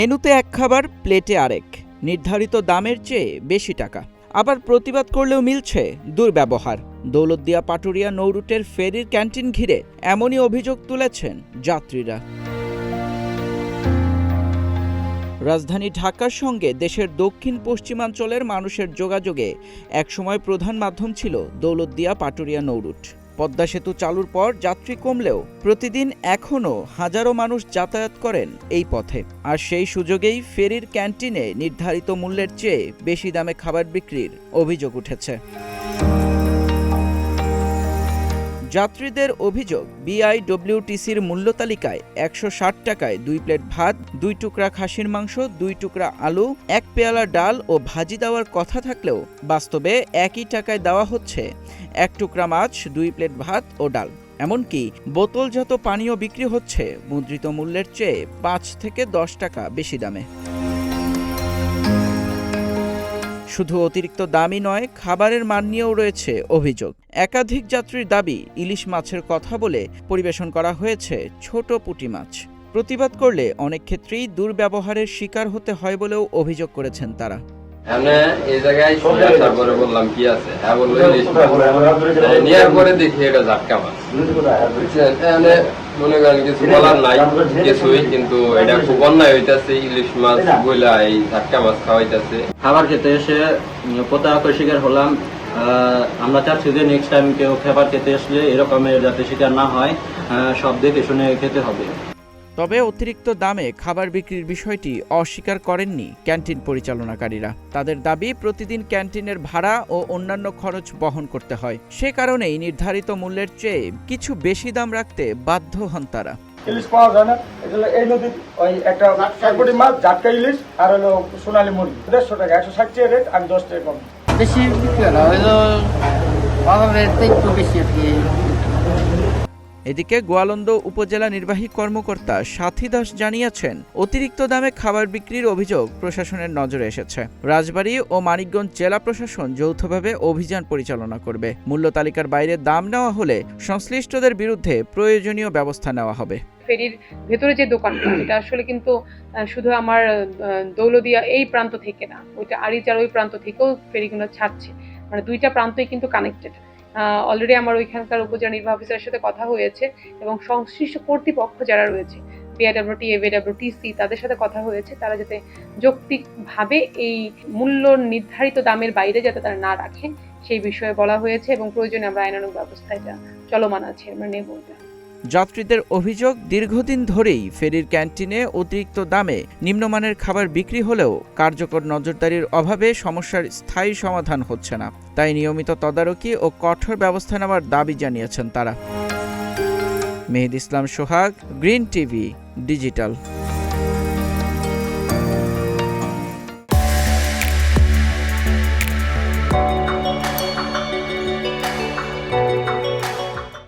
মেনুতে এক খাবার, প্লেটে আরেক, নির্ধারিত দামের চেয়ে বেশি টাকা। আবার প্রতিবাদ করলেও মিলছে দুর্ব্যবহার। দৌলতদিয়া পাটুরিয়া নৌরুটের ফেরির ক্যান্টিন ঘিরে এমনই অভিযোগ তুলেছেন যাত্রীরা। রাজধানী ঢাকার সঙ্গে দেশের দক্ষিণ পশ্চিমাঞ্চলের মানুষের যোগাযোগে একসময় প্রধান মাধ্যম ছিল দৌলতদিয়া পাটুরিয়া নৌরুট। পদ্মা সেতু চালুর পর যাত্রী কমলেও প্রতিদিন এখনও হাজারো মানুষ যাতায়াত করেন এই পথে। আর সেই সুযোগেই ফেরির ক্যান্টিনে নির্ধারিত মূল্যের চেয়ে বেশি দামে খাবার বিক্রির অভিযোগ উঠেছে। যাত্রীদের অভিযোগ, বিআইডব্লিউটিসির মূল্য তালিকায় ১৬০ টাকায় ২ প্লেট ভাত, ২ টুকরা খাসির মাংস, ২ টুকরা আলু, ১ পেয়ালা ডাল ও ভাজি দেওয়ার কথা থাকলেও বাস্তবে একই টাকায় দেওয়া হচ্ছে ১ টুকরা মাছ, ২ প্লেট ভাত ও ডাল। এমনকি বোতলজাত পানীয় বিক্রি হচ্ছে মুদ্রিত মূল্যের চেয়ে ৫ থেকে ১০ টাকা বেশি দামে। শুধু অতিরিক্ত দামই নয়, খাবারের মান নিয়েও রয়েছে অভিযোগ। একাধিক যাত্রীর দাবি, ইলিশ মাছের কথা বলে পরিবেশন করা হয়েছে ছোট পুঁটি মাছ। প্রতিবাদ করলে অনেক ক্ষেত্রেই দুর্ব্যবহারের শিকার হতে হয় বলেও অভিযোগ করেছেন তারা। এই জায়গায় তারপরে বললাম কি আছে, হ্যাঁ বললো ইলিশ মাছ, নেওয়ার পরে দেখি এটা জাটকা মাছ। মনে করেন কিছু বলার নাই কিছুই, কিন্তু এটা খুব অন্যায় হইতেছে। ইলিশ মাছ বইলা এই জাটকা মাছ খাওয়াইতেছে। খাবার খেতে এসে প্রতারণার শিকার হলাম। আমরা চাচ্ছি যে নেক্সট টাইম কেউ খাবার খেতে আসলে এরকমের যাতে শিকার না হয়, সব দেখে শুনে খেতে হবে। তবে অতিরিক্ত দামে খাবার বিক্রির বিষয়টি অস্বীকার করেননি ক্যান্টিন পরিচালনাকারীরা। তাদের দাবি, প্রতিদিন ক্যান্টিনের ভাড়া ও অন্যান্য খরচ বহন করতে হয়। সে কারণেই নির্ধারিত মূল্যের চেয়ে কিছু বেশি দাম রাখতে বাধ্য হন তারা। ইলিশ পাওয়া যায় না, এই নদীর ওই একটা কাকপটি মাছ, জাটকা ইলিশ আর হলো সোনালী মুরগি ১৫০ টাকা, ১৬০ টাকা রেট, আমি 10 টাকা কম। বেশি বিক্রি হয় না, হইলো অভাবের একটু বেশি আর কি। এদিকে গোয়ালন্দ উপজেলা নির্বাহী কর্মকর্তা সাথী দাস জানিয়েছেন, অতিরিক্ত দামে খাবার বিক্রির অভিযোগ প্রশাসনের নজরে এসেছে। রাজবাড়ী ও মানিকগঞ্জ জেলা প্রশাসন যৌথভাবে অভিযান পরিচালনা করবে। মূল্য তালিকার বাইরে দাম নেওয়া হলে সংশ্লিষ্টদের বিরুদ্ধে প্রয়োজনীয় ব্যবস্থা নেওয়া হবে। ফেরির ভেতরে যে দোকানটা, এটা আসলে কিন্তু শুধু আমার দৌলতদিয়া এই প্রান্ত থেকে না, ওইটা আরিচার ওই প্রান্ত থেকেও ফেরিগুলো ছাড়ছে। মানে দুইটা প্রান্তই কিন্তু কানেক্টেড। অলরেডি আমার ওইখানকার উপজেলা নির্বাহী অফিসারের সাথে কথা হয়েছে এবং সংশ্লিষ্ট কর্তৃপক্ষ যারা রয়েছে, বিআইডব্লিউটি, এবিডব্লিউটিসি, তাদের সাথে কথা হয়েছে, তারা যাতে যৌক্তিকভাবে এই মূল্য নির্ধারিত দামের বাইরে যাতে তারা না রাখে সেই বিষয়ে বলা হয়েছে এবং প্রয়োজনে আমরা আইনানুগ ব্যবস্থা এটা চলমান আছে, আমরা নেব। যাত্রীদের অভিযোগ, দীর্ঘদিন ধরেই ফেরির ক্যান্টিনে অতিরিক্ত দামে নিম্নমানের খাবার বিক্রি হলেও কার্যকর নজরদারির অভাবে সমস্যার স্থায়ী সমাধান হচ্ছে না। তাই নিয়মিত তদারকি ও কঠোর ব্যবস্থা নেওয়ার দাবি জানিয়েছেন তারা। মেহেদী ইসলাম সোহাগ, গ্রিন টিভি ডিজিটাল।